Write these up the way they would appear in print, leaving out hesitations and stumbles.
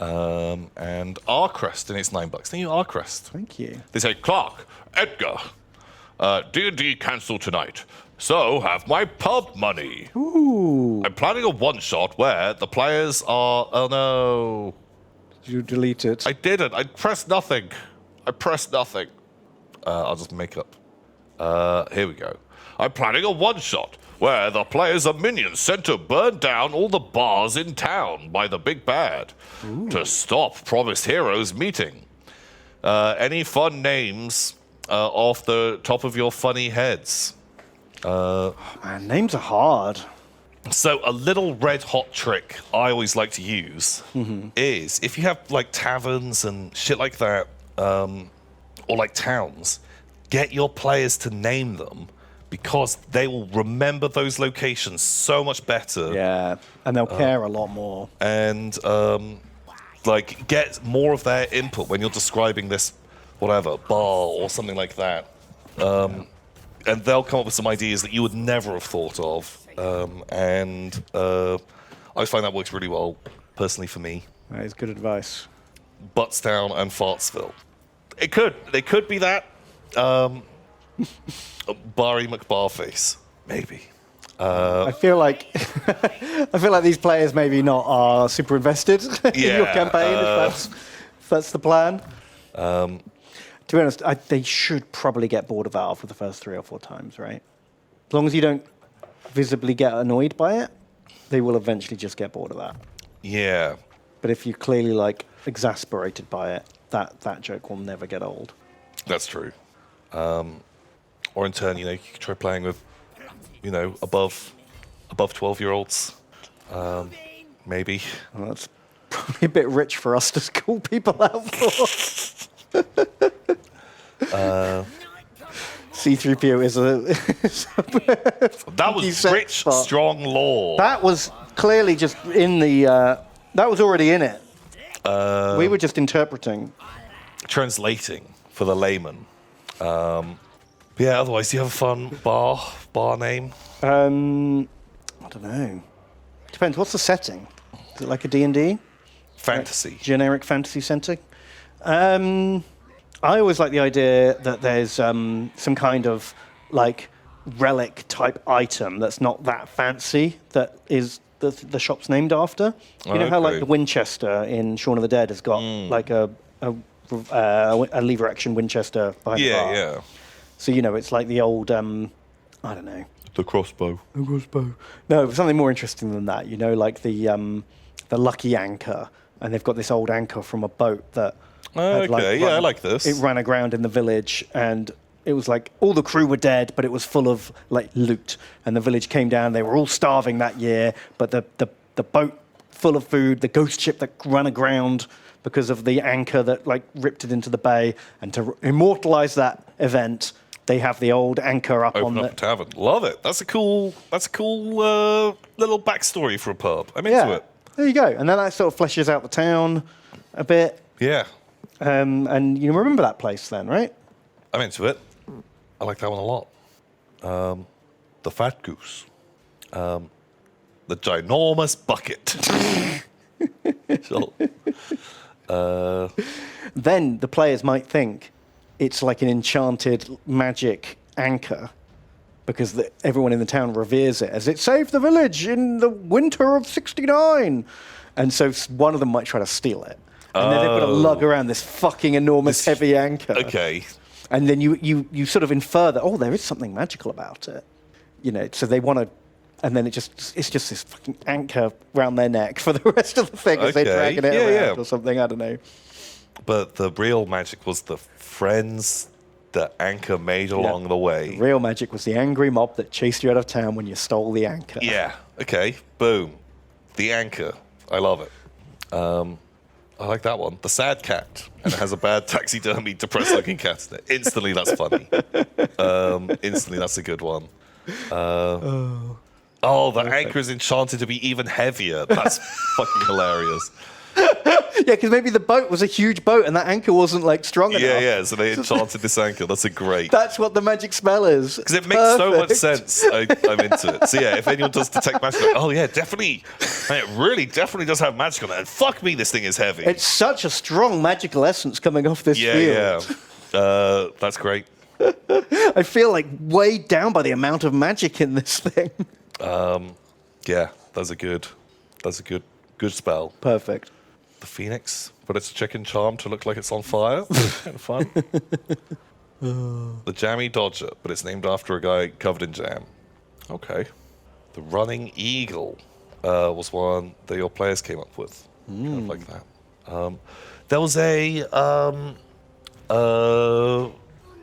and Arcrest, and it's $9. Thank you, Arcrest. Thank you. They say, Clark, Edgar, D&D cancelled tonight, so have my pub money. Ooh. I'm planning a one-shot where the players are... Oh, no. Did you delete it? I didn't. I pressed nothing. I'll just make up. Here we go. I'm planning a one-shot where the players are minions sent to burn down all the bars in town by the big bad to stop Promised Heroes meeting. Any fun names off the top of your funny heads? Man, names are hard. So a little red hot trick I always like to use is if you have like taverns and shit like that, or like towns, get your players to name them because they will remember those locations so much better. Yeah, and they'll care a lot more. And like get more of their input when you're describing this, whatever, bar or something like that. And they'll come up with some ideas that you would never have thought of. And I find that works really well, personally, for me. That is good advice. Buttstown and Fartsville. They could be that. Barry McBarface, maybe. I feel like these players maybe not are super invested in your campaign. If that's the plan. To be honest, they should probably get bored of that for the first 3 or 4 times, right? As long as you don't visibly get annoyed by it, they will eventually just get bored of that. Yeah. But if you're clearly like exasperated by it, that joke will never get old. That's true. Or in turn, you could try playing with, above 12-year-olds. Maybe. Well, that's probably a bit rich for us to call people out for. C-3PO is that was rich, strong lore. That was clearly just in the... that was already in it. We were just interpreting. Translating for the layman. Otherwise, do you have a fun bar name? I don't know. Depends. What's the setting? Is it like a D&D? Fantasy. Like generic fantasy setting? I always like the idea that there's some kind of like relic type item that's not that fancy that is the shop's named after. You know how like the Winchester in Shaun of the Dead has got like a lever action Winchester behind the bar. Yeah. So it's like the old I don't know. The crossbow. The crossbow. No, something more interesting than that. Like the lucky anchor, and they've got this old anchor from a boat that. I like this. It ran aground in the village, and it was like all the crew were dead, but it was full of like loot. And the village came down; they were all starving that year. But the boat full of food, the ghost ship that ran aground because of the anchor that like ripped it into the bay. And to immortalize that event, they have the old anchor up on the tavern. Love it. That's a cool little backstory for a pub. I'm into it. There you go. And then that sort of fleshes out the town a bit. Yeah. And you remember that place then, right? I'm into it. I like that one a lot. The Fat Goose. The Ginormous Bucket. Then the players might think it's like an enchanted magic anchor because everyone in the town reveres it as it saved the village in the winter of '69. And so one of them might try to steal it. And then they've got to lug around this fucking enormous heavy anchor. Okay. And then you sort of infer that, there is something magical about it. So they want to... And then it's just this fucking anchor around their neck for the rest of the thing as they're dragging it around or something, I don't know. But the real magic was the friends the anchor made along the way. The real magic was the angry mob that chased you out of town when you stole the anchor. Yeah, okay, boom. The anchor. I love it. I like that one. The sad cat. And it has a bad taxidermy, depressed-looking cat in it. Instantly, that's funny. Instantly, that's a good one. The anchor is enchanted to be even heavier. That's fucking hilarious. Yeah, because maybe the boat was a huge boat and that anchor wasn't like strong enough. Yeah. So they enchanted this anchor. That's a great. That's what the magic spell is. Because it makes so much sense. I'm into it. So yeah, if anyone does detect magic, like, oh yeah, definitely. Man, it really definitely does have magic on it. And fuck me, this thing is heavy. It's such a strong magical essence coming off this field. Yeah. That's great. I feel like weighed down by the amount of magic in this thing. Yeah, that's a good spell. Perfect. The Phoenix, but it's a chicken charm to look like it's on fire. Kind of fun. The Jammy Dodger, but it's named after a guy covered in jam. Okay. The Running Eagle was one that your players came up with. Kind of like that. There was a...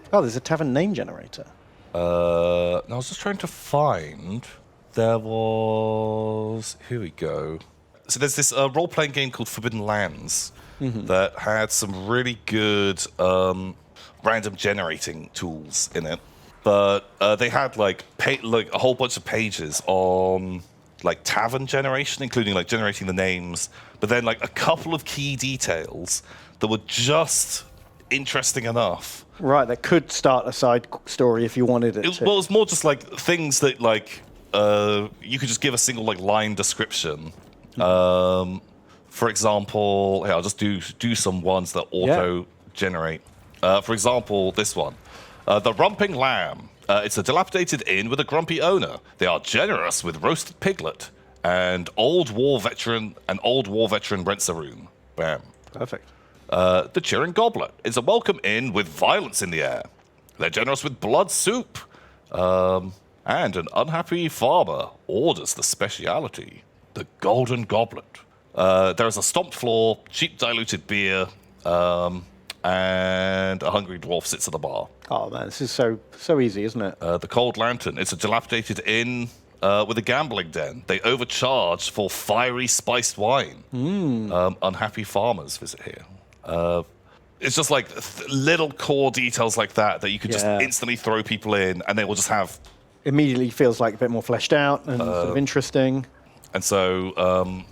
Oh, there's a tavern name generator. I was just trying to find... There was... Here we go. So there's this role-playing game called Forbidden Lands that had some really good random generating tools in it. But they had like a whole bunch of pages on like tavern generation, including like generating the names, but then like a couple of key details that were just interesting enough. Right, that could start a side story if you wanted it to. Well, it's more just like things that like you could just give a single like line description. For example, I'll just do some ones that auto-generate. For example, this one. The Rumping Lamb. It's a dilapidated inn with a grumpy owner. They are generous with roasted piglet. And old war veteran rents a room. Bam. Perfect. The Cheering Goblet. It's a welcome inn with violence in the air. They're generous with blood soup. And an unhappy farmer orders the speciality. The Golden Goblet. There is a stomped floor, cheap diluted beer, and a hungry dwarf sits at the bar. Oh man, this is so easy, isn't it? The Cold Lantern. It's a dilapidated inn with a gambling den. They overcharge for fiery spiced wine. Unhappy farmers visit here. It's just like little core details like that you could just instantly throw people in, and they will just have... Immediately feels like a bit more fleshed out and sort of interesting. And so,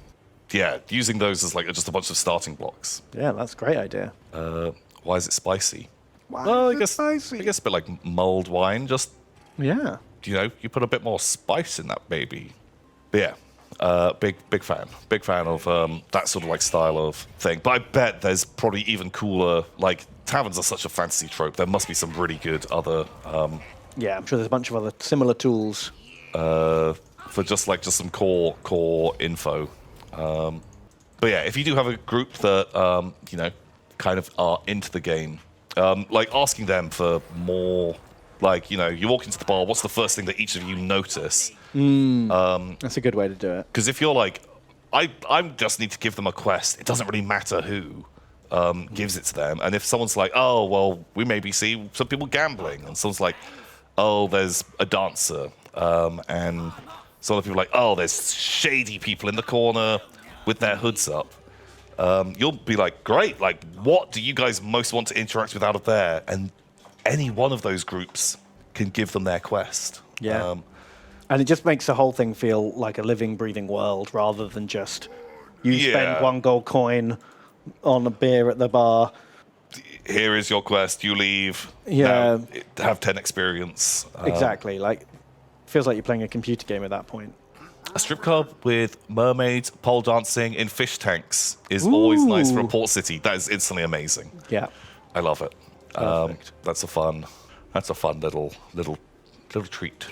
using those as like just a bunch of starting blocks. Yeah, that's a great idea. Why is it spicy? Why is it spicy? I guess a bit like mulled wine. Just, yeah. You put a bit more spice in that baby. But yeah, big fan. Big fan of that sort of like style of thing. But I bet there's probably even cooler, like taverns are such a fantasy trope. There must be some really good other... yeah, I'm sure there's a bunch of other similar tools. For just some core info. But yeah, if you do have a group that kind of are into the game, like asking them for more, like you walk into the bar, what's the first thing that each of you notice? That's a good way to do it. Because if you're like, I just need to give them a quest, it doesn't really matter who gives it to them. And if someone's like, oh well, we maybe see some people gambling, and someone's like, oh, there's a dancer, and some other people are like, oh, there's shady people in the corner with their hoods up. You'll be like, great, like, what do you guys most want to interact with out of there? And any one of those groups can give them their quest. Yeah. And it just makes the whole thing feel like a living, breathing world rather than just you spend 1 gold coin on a beer at the bar. Here is your quest, you leave. Yeah. Now, have 10 experience. Exactly. Like, feels like you're playing a computer game at that point. A strip club with mermaids, pole dancing in fish tanks is always nice for a port city. That is instantly amazing. Yeah. I love it. That's a fun little treat.